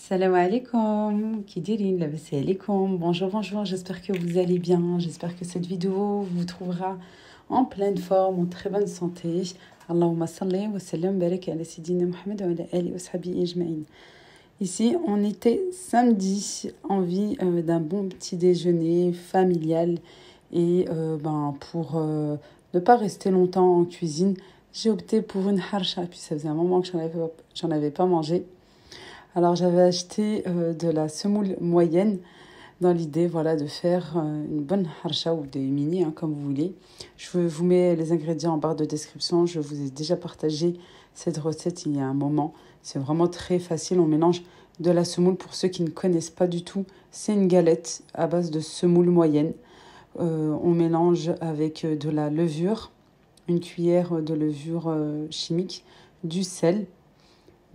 Salam alaikum, kidirin, labassi alaikum. Bonjour, bonjour, j'espère que vous allez bien. J'espère que cette vidéo vous trouvera en pleine forme, en très bonne santé. Allahumma salli wa sallam barak ala Sidina Muhammad wa ala ali wa sahbihi ajma'in. Ici, on était samedi, envie d'un bon petit déjeuner familial. Et pour ne pas rester longtemps en cuisine, j'ai opté pour une harsha. Puis ça faisait un moment que j'en avais pas mangé. Alors j'avais acheté de la semoule moyenne dans l'idée de faire une bonne harsha ou des mini, comme vous voulez. Je vous mets les ingrédients en barre de description. Je vous ai déjà partagé cette recette il y a un moment. C'est vraiment très facile. On mélange de la semoule. Pour ceux qui ne connaissent pas du tout, c'est une galette à base de semoule moyenne. On mélange avec de la levure, une cuillère de levure chimique, du sel,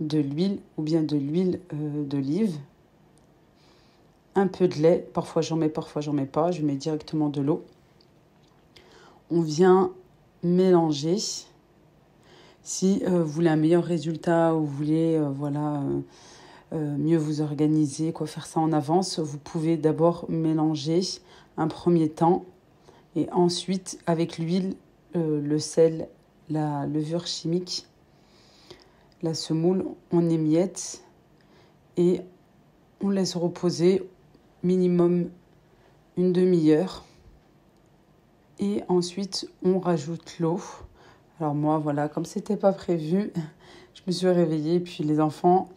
de l'huile ou bien de l'huile d'olive, un peu de lait, parfois j'en mets pas, je mets directement de l'eau. On vient mélanger. Si vous voulez un meilleur résultat ou vous voulez mieux vous organiser, faire ça en avance, vous pouvez d'abord mélanger un premier temps et ensuite avec l'huile, le sel, la levure chimique, la semoule, on émiette et on laisse reposer minimum une demi-heure. Et ensuite, on rajoute l'eau. Alors moi, comme c'était pas prévu, je me suis réveillée. Puis les enfants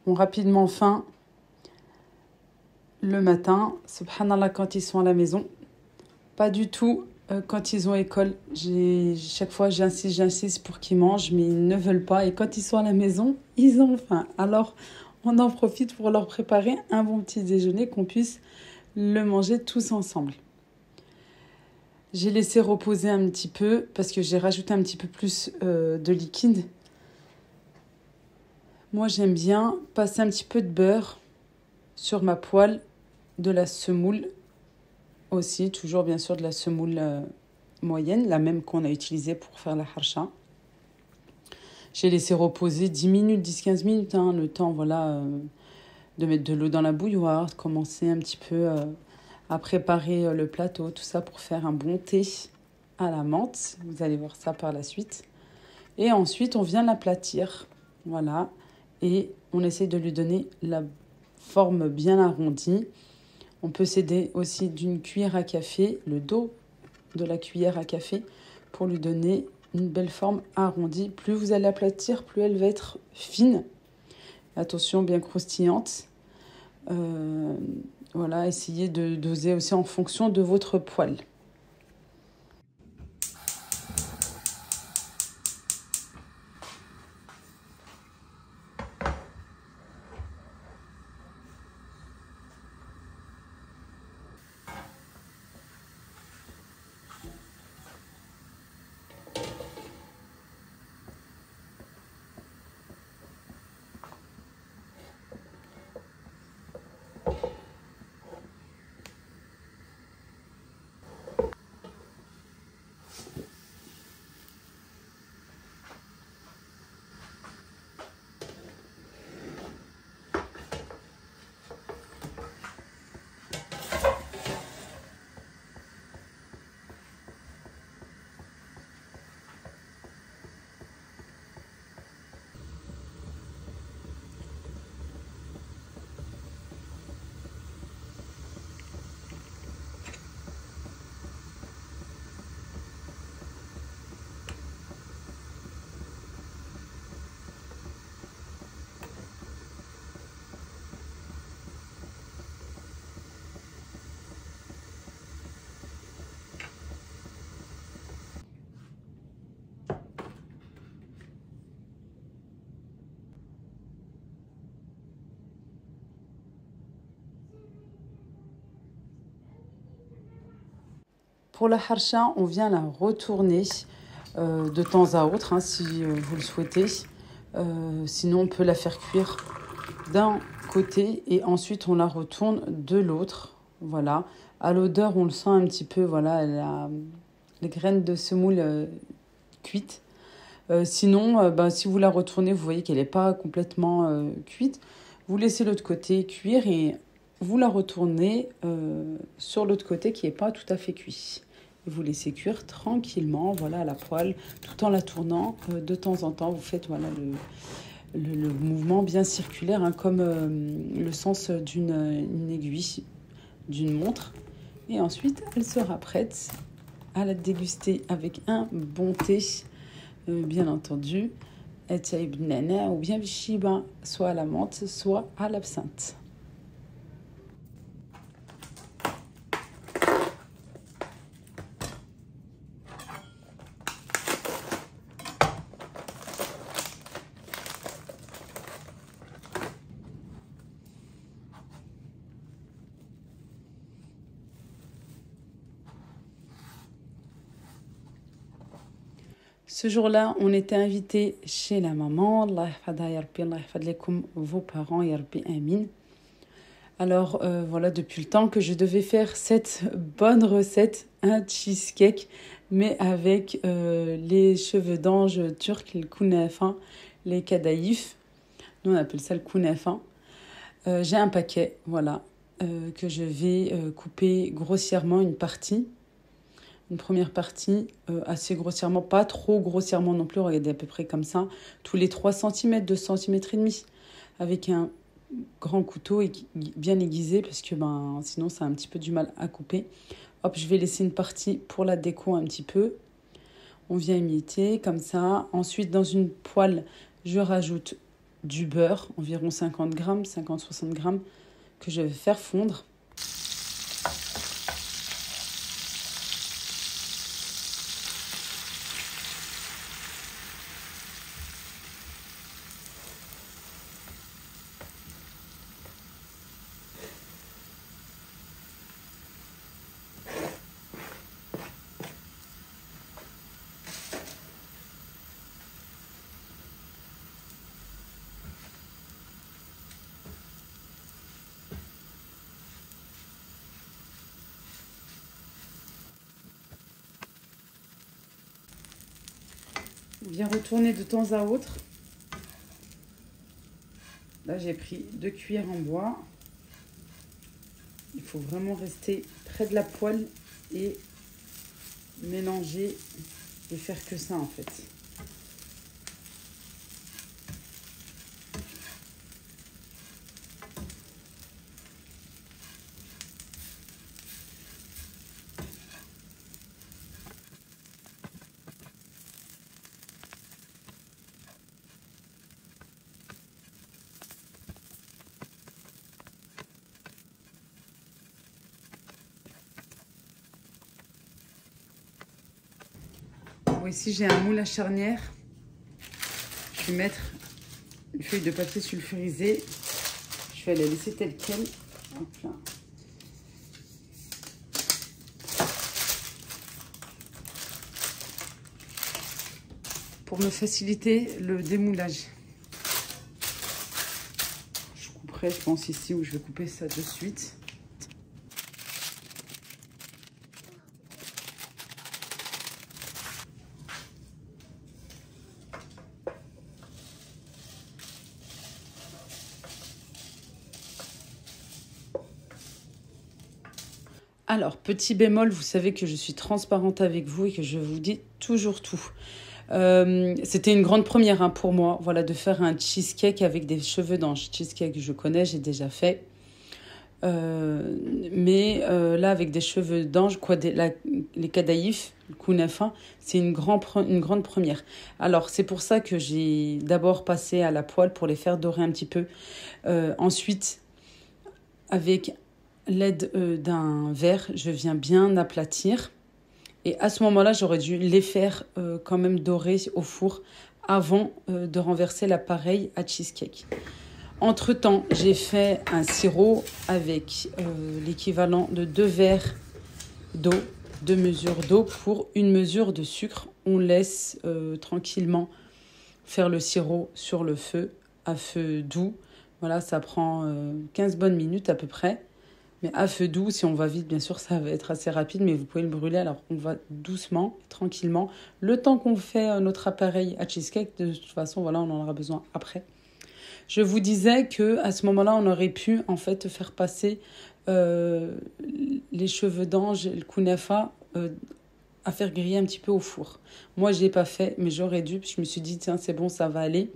ont rapidement faim le matin. Subhanallah, quand ils sont à la maison. Pas du tout quand ils ont école. Chaque fois, j'insiste pour qu'ils mangent, mais ils ne veulent pas. Et quand ils sont à la maison, ils ont faim. Alors, on en profite pour leur préparer un bon petit déjeuner, qu'on puisse le manger tous ensemble. J'ai laissé reposer un petit peu parce que j'ai rajouté un petit peu plus de liquide. Moi, j'aime bien passer un petit peu de beurre sur ma poêle, de la semoule aussi, toujours bien sûr de la semoule moyenne, la même qu'on a utilisée pour faire la harsha. J'ai laissé reposer 10 minutes, 10-15 minutes, le temps de mettre de l'eau dans la bouilloire, de commencer un petit peu à préparer le plateau, tout ça pour faire un bon thé à la menthe. Vous allez voir ça par la suite. Et ensuite, on vient l'aplatir, et on essaie de lui donner la forme bien arrondie. On peut s'aider aussi d'une cuillère à café, le dos de la cuillère à café, pour lui donner une belle forme arrondie. Plus vous allez aplatir, plus elle va être fine. Attention, bien croustillante. Essayez de doser aussi en fonction de votre poêle. Pour la harsha, on vient la retourner de temps à autre, si vous le souhaitez. Sinon, on peut la faire cuire d'un côté et ensuite on la retourne de l'autre. Voilà. À l'odeur, on le sent un petit peu, elle a les graines de semoule cuites. Sinon, si vous la retournez, vous voyez qu'elle n'est pas complètement cuite. Vous laissez l'autre côté cuire et vous la retournez sur l'autre côté qui n'est pas tout à fait cuit. Et vous laissez cuire tranquillement, voilà, à la poêle, tout en la tournant. De temps en temps, vous faites voilà, le mouvement bien circulaire, hein, comme le sens d'une aiguille, d'une montre. Et ensuite, elle sera prête à la déguster avec un bon thé, bien entendu. Ou bien shiba, soit à la menthe, soit à l'absinthe. Ce jour-là, on était invité chez la maman. Allah yahfadha ya Rabbi, Allah yahfad lakum vos parents, ya Rabbi amin. Alors voilà, depuis le temps que je devais faire cette bonne recette, un cheesecake, mais avec les cheveux d'ange turcs, le kunafa, les kadaïf. Nous on appelle ça le kunafa. J'ai un paquet, voilà, que je vais couper grossièrement une partie. Une première partie assez grossièrement, pas trop grossièrement non plus, regardez à peu près comme ça, tous les 3 cm, 2 cm et demi, avec un grand couteau bien aiguisé parce que sinon ça a un petit peu du mal à couper. Hop, je vais laisser une partie pour la déco un petit peu. On vient imiter comme ça. Ensuite, dans une poêle, je rajoute du beurre, environ 50 grammes, 50-60 grammes, que je vais faire fondre. Bien retourner de temps à autre. Là, j'ai pris 2 cuillères en bois. Il faut vraiment rester près de la poêle et mélanger et faire que ça en fait. Bon, ici j'ai un moule à charnière. Je vais mettre une feuille de papier sulfurisé. Je vais la laisser telle quelle. Hop là. Pour me faciliter le démoulage. Je couperai, je pense, ici où je vais couper ça de suite. Alors, petit bémol, vous savez que je suis transparente avec vous et que je vous dis toujours tout. C'était une grande première pour moi, voilà, de faire un cheesecake avec des cheveux d'ange. Cheesecake, je connais, j'ai déjà fait. Mais là, avec des cheveux d'ange, les kadaïf, le kunafa, c'est une grande première. Alors, c'est pour ça que j'ai d'abord passé à la poêle pour les faire dorer un petit peu. Ensuite, avec l'aide d'un verre, je viens bien aplatir. Et à ce moment-là, j'aurais dû les faire quand même dorer au four avant de renverser l'appareil à cheesecake. Entre-temps, j'ai fait un sirop avec l'équivalent de 2 verres d'eau, 2 mesures d'eau pour 1 mesure de sucre. On laisse tranquillement faire le sirop sur le feu, à feu doux. Voilà, ça prend 15 bonnes minutes à peu près. Mais à feu doux, si on va vite, bien sûr, ça va être assez rapide, mais vous pouvez le brûler. Alors, on va doucement, tranquillement. Le temps qu'on fait notre appareil à cheesecake, de toute façon, voilà, on en aura besoin après. Je vous disais qu'à ce moment-là, on aurait pu en fait faire passer les cheveux d'ange, le kunafa, à faire griller un petit peu au four. Moi, je l'ai pas fait, mais j'aurais dû. Puis je me suis dit, tiens, c'est bon, ça va aller.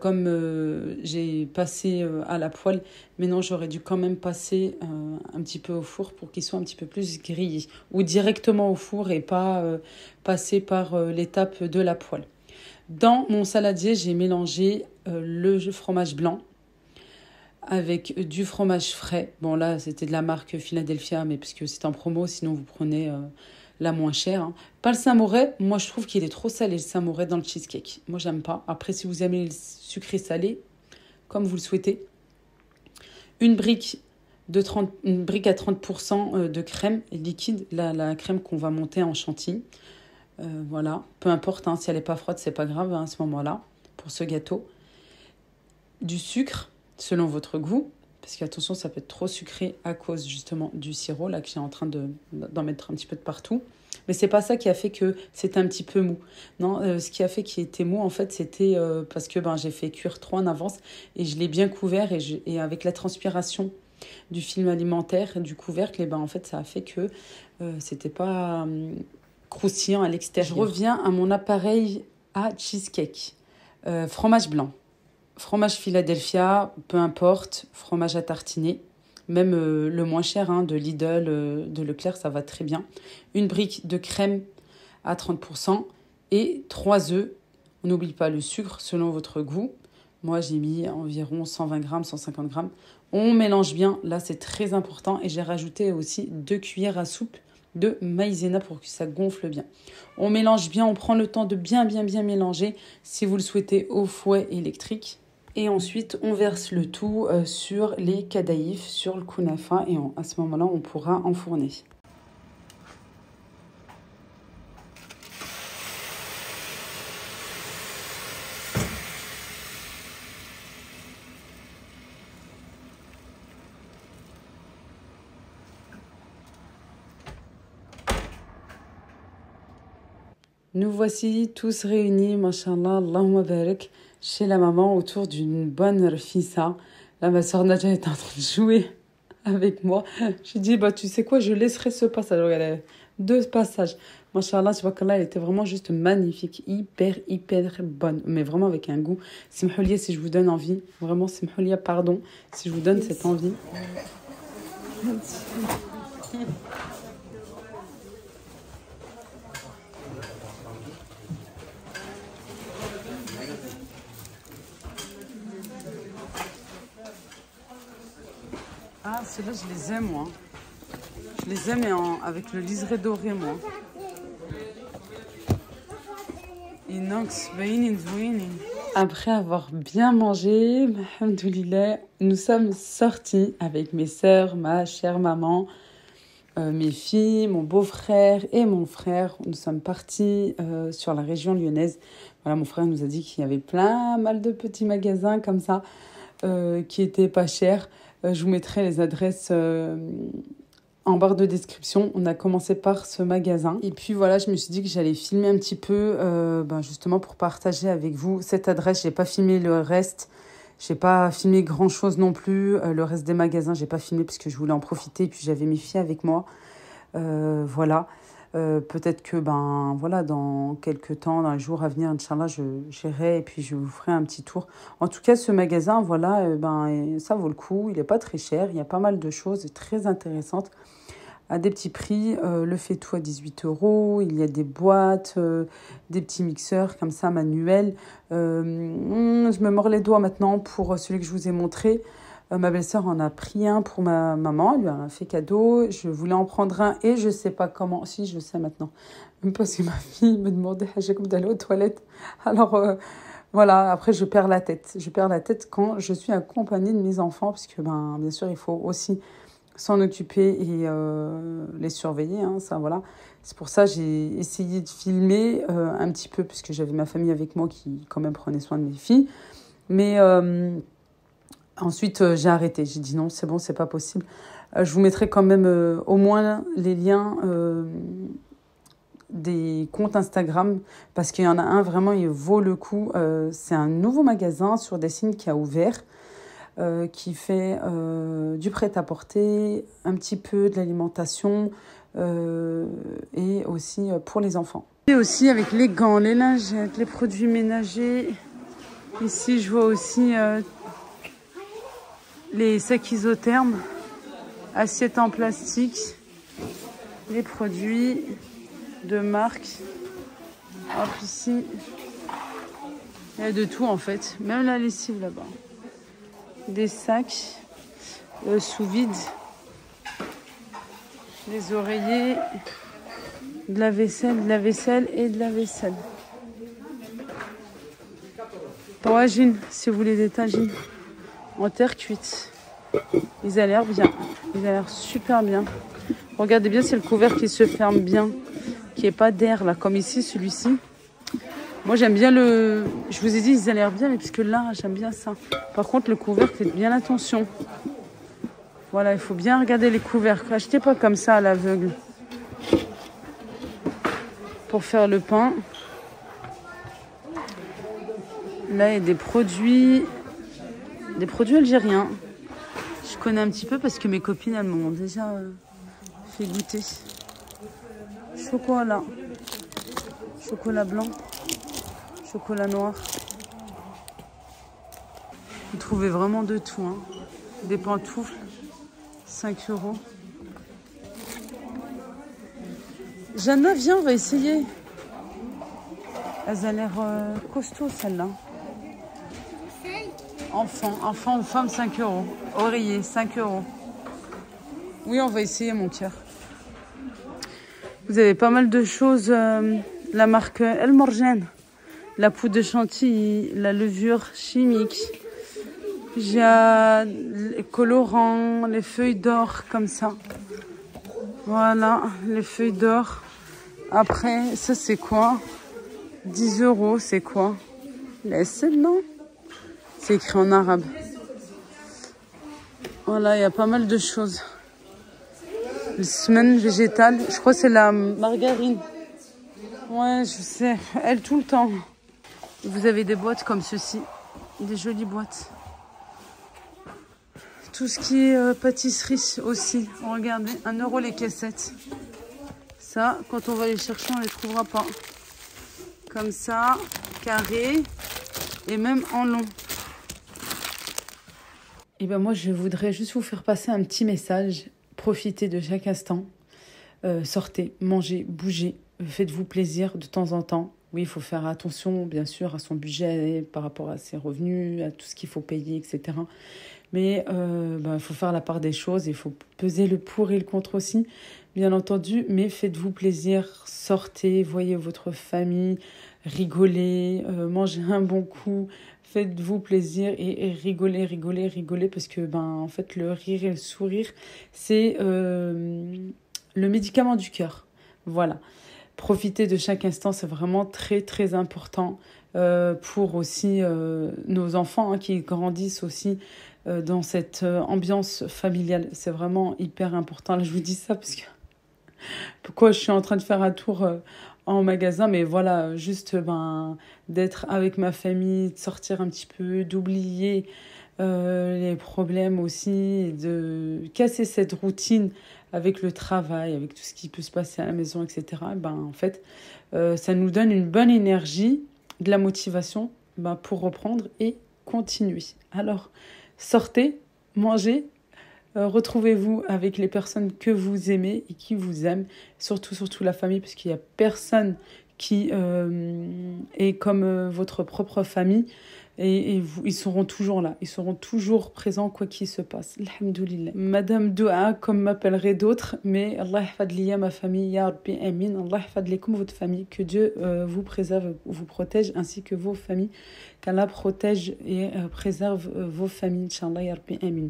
Comme j'ai passé à la poêle, mais non, j'aurais dû quand même passer un petit peu au four pour qu'il soit un petit peu plus grillé. Ou directement au four et pas passer par l'étape de la poêle. Dans mon saladier, j'ai mélangé le fromage blanc avec du fromage frais. Bon, là, c'était de la marque Philadelphia, mais parce que c'est en promo, sinon vous prenez la moins chère. Hein. Pas le Saint-Moré. Moi, je trouve qu'il est trop salé, le Saint-Moré, dans le cheesecake. Moi, j'aime pas. Après, si vous aimez le sucré salé, comme vous le souhaitez, une brique une brique à 30% de crème liquide, la crème qu'on va monter en chantilly. Voilà, peu importe, hein, si elle n'est pas froide, c'est pas grave hein, à ce moment-là, pour ce gâteau. Du sucre, selon votre goût, parce qu'attention, ça peut être trop sucré à cause justement du sirop, là, que j'ai en train d'en mettre un petit peu de partout. Mais c'est pas ça qui a fait que c'était un petit peu mou. Non, ce qui a fait qu'il était mou, en fait, c'était parce que j'ai fait cuire trop en avance et je l'ai bien couvert et avec la transpiration du film alimentaire, du couvercle, en fait, ça a fait que c'était pas croustillant à l'extérieur. Je reviens à mon appareil à cheesecake. Fromage blanc, fromage Philadelphia, peu importe, fromage à tartiner. Même le moins cher hein, de Lidl, de Leclerc, ça va très bien. Une brique de crème à 30% et 3 œufs. On n'oublie pas le sucre selon votre goût. Moi, j'ai mis environ 120 grammes, 150 grammes. On mélange bien, là c'est très important. Et j'ai rajouté aussi 2 cuillères à soupe de maïzena pour que ça gonfle bien. On mélange bien, on prend le temps de bien mélanger si vous le souhaitez au fouet électrique. Et ensuite, on verse le tout sur les kadaïfs, sur le kunafa et à ce moment-là, on pourra enfourner. Nous voici tous réunis, mashallah, Allahumma barik, chez la maman autour d'une bonne rfissa. Là, ma soeur Nadja est en train de jouer avec moi. J'ai dit, tu sais quoi, je laisserai ce passage. Regardez, 2 passages. Mashallah, tabarakallah, elle était vraiment juste magnifique, hyper bonne, mais vraiment avec un goût. Simhoulia, si je vous donne envie, vraiment, Simhoulia, pardon, si je vous donne cette envie. Ah, ceux-là, je les aime, moi. Je les aime avec le liseré doré, moi. Inox, bainin, zouinin. Après avoir bien mangé, alhamdoulilah, nous sommes sortis avec mes sœurs, ma chère maman, mes filles, mon beau-frère et mon frère. Nous sommes partis sur la région lyonnaise. Voilà, mon frère nous a dit qu'il y avait mal de petits magasins comme ça qui étaient pas chers. Je vous mettrai les adresses en barre de description. On a commencé par ce magasin. Et puis voilà, je me suis dit que j'allais filmer un petit peu, justement pour partager avec vous cette adresse. Je n'ai pas filmé le reste. Je n'ai pas filmé grand-chose non plus. Le reste des magasins, je n'ai pas filmé parce que je voulais en profiter. Et puis j'avais mes filles avec moi. Voilà. Peut-être que dans quelques temps, dans les jours à venir, Inch'Allah, j'irai et puis je vous ferai un petit tour. En tout cas, ce magasin, voilà, ça vaut le coup. Il n'est pas très cher. Il y a pas mal de choses très intéressantes à des petits prix. Le fait-tout à 18 €. Il y a des boîtes, des petits mixeurs comme ça, manuels. Je me mords les doigts maintenant pour celui que je vous ai montré. Ma belle-sœur en a pris un pour ma maman, elle lui a fait cadeau. Je voulais en prendre un et je ne sais pas comment. Si, je sais maintenant. Même parce que ma fille me demandait comme d'aller aux toilettes. Alors, voilà, après, je perds la tête. Je perds la tête quand je suis accompagnée de mes enfants parce que, bien sûr, il faut aussi s'en occuper et les surveiller. Hein, ça, voilà. C'est pour ça que j'ai essayé de filmer un petit peu puisque j'avais ma famille avec moi qui, quand même, prenait soin de mes filles. Mais... ensuite, j'ai arrêté. J'ai dit non, c'est bon, c'est pas possible. Je vous mettrai quand même au moins les liens des comptes Instagram parce qu'il y en a un vraiment, il vaut le coup. C'est un nouveau magasin sur Dessine qui a ouvert, qui fait du prêt-à-porter, un petit peu de l'alimentation et aussi pour les enfants. Et aussi avec les gants, les lingettes, les produits ménagers. Ici, je vois aussi les sacs isothermes, assiettes en plastique, les produits de marque. Hop, ici, il y a de tout en fait, même la lessive là-bas. Des sacs sous vide, des oreillers, de la vaisselle et de la vaisselle. Tagines, si vous voulez des tagines en terre cuite. Ils ont l'air bien, ils ont l'air super bien. Regardez bien, c'est le couvercle qui se ferme bien, qui n'est pas d'air là, comme ici, celui-ci. Moi j'aime bien le... Je vous ai dit, ils ont l'air bien, mais puisque là, j'aime bien ça. Par contre, le couvercle, faites bien attention. Voilà, il faut bien regarder les couvercles. Achetez pas comme ça à l'aveugle. Pour faire le pain. Là, il y a des produits algériens. Je connais un petit peu parce que mes copines, elles m'ont déjà fait goûter. Chocolat. Chocolat blanc. Chocolat noir. Vous trouvez vraiment de tout. Hein. Des pantoufles. 5 €. Jeanne, viens, on va essayer. Elles ont l'air costaud, celle-là. Enfant ou femme, 5 €. Oreiller, 5 €. Oui, on va essayer, mon cœur. Vous avez pas mal de choses. La marque El Morgen. La poudre de chantilly, la levure chimique. J'ai les colorants, les feuilles d'or, comme ça. Voilà, les feuilles d'or. Après, ça c'est quoi? 10 €, c'est quoi? Laisse, non? C'est écrit en arabe. Voilà, il y a pas mal de choses. Le semaine végétale, je crois que c'est la margarine. Ouais, je sais, elle tout le temps. Vous avez des boîtes comme ceci, des jolies boîtes. Tout ce qui est pâtisserie aussi. Regardez, 1 € les caissettes. Ça, quand on va les chercher, on les trouvera pas. Comme ça, carré et même en long. Et ben moi, je voudrais juste vous faire passer un petit message. Profitez de chaque instant. Sortez, mangez, bougez. Faites-vous plaisir de temps en temps. Oui, il faut faire attention, bien sûr, à son budget par rapport à ses revenus, à tout ce qu'il faut payer, etc. Mais faut faire la part des choses. Il faut peser le pour et le contre aussi, bien entendu. Mais faites-vous plaisir, sortez, voyez votre famille, rigolez, mangez un bon coup. Faites-vous plaisir et rigolez, rigolez, rigolez. Parce que, en fait, le rire et le sourire, c'est le médicament du cœur. Voilà. Profiter de chaque instant, c'est vraiment très, très important pour aussi nos enfants qui grandissent aussi dans cette ambiance familiale. C'est vraiment hyper important. Là, je vous dis ça parce que... Pourquoi je suis en train de faire un tour en magasin, mais voilà, juste d'être avec ma famille, de sortir un petit peu, d'oublier les problèmes aussi, de casser cette routine avec le travail, avec tout ce qui peut se passer à la maison, etc. En fait, ça nous donne une bonne énergie, de la motivation pour reprendre et continuer. Alors, sortez, mangez, retrouvez-vous avec les personnes que vous aimez et qui vous aiment, surtout la famille, parce qu'il n'y a personne qui est comme votre propre famille. Et ils seront toujours là, ils seront toujours présents quoi qu'il se passe. Alhamdoulilah. Madame Doua, comme m'appelleraient d'autres, mais Allah yahfad liya ma famille, ya Rabbi amin. Allah yahfad likum votre famille, que Dieu vous préserve, vous protège, ainsi que vos familles, qu'Allah protège et préserve vos familles, Inch'Allah, ya Rabbi amin.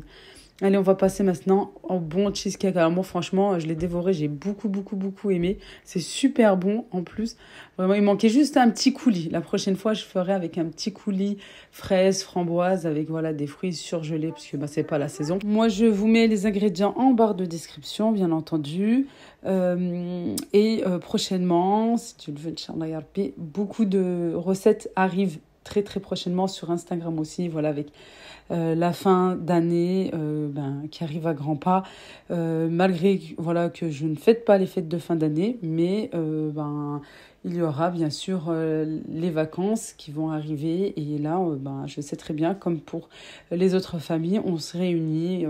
Allez, on va passer maintenant au bon cheesecake. Alors moi, franchement, je l'ai dévoré, j'ai beaucoup aimé. C'est super bon en plus. Vraiment, il manquait juste un petit coulis. La prochaine fois, je ferai avec un petit coulis fraise, framboise, avec voilà des fruits surgelés, parce que bah, c'est pas la saison. Moi, je vous mets les ingrédients en barre de description, bien entendu. Prochainement, si tu le veux, Inch'Allah ya Rabbi, beaucoup de recettes arrivent très prochainement sur Instagram aussi, voilà, avec la fin d'année qui arrive à grands pas, malgré voilà, que je ne fête pas les fêtes de fin d'année, mais il y aura bien sûr les vacances qui vont arriver et là, je sais très bien, comme pour les autres familles, on se réunit.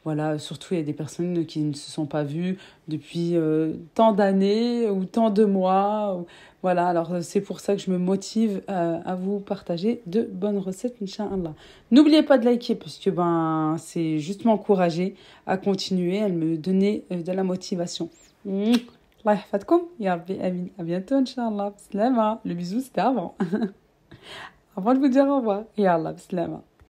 Voilà, surtout il y a des personnes qui ne se sont pas vues depuis tant d'années ou tant de mois. Voilà, alors c'est pour ça que je me motive à vous partager de bonnes recettes, Inch'Allah. N'oubliez pas de liker parce que c'est juste m'encourager à continuer, à me donner de la motivation. Allah yahfadkoum, ya Rabbi, amin. À bientôt, Inch'Allah. Bislama. Le bisou, c'était avant. Avant de vous dire au revoir. Ya Allah, bislama.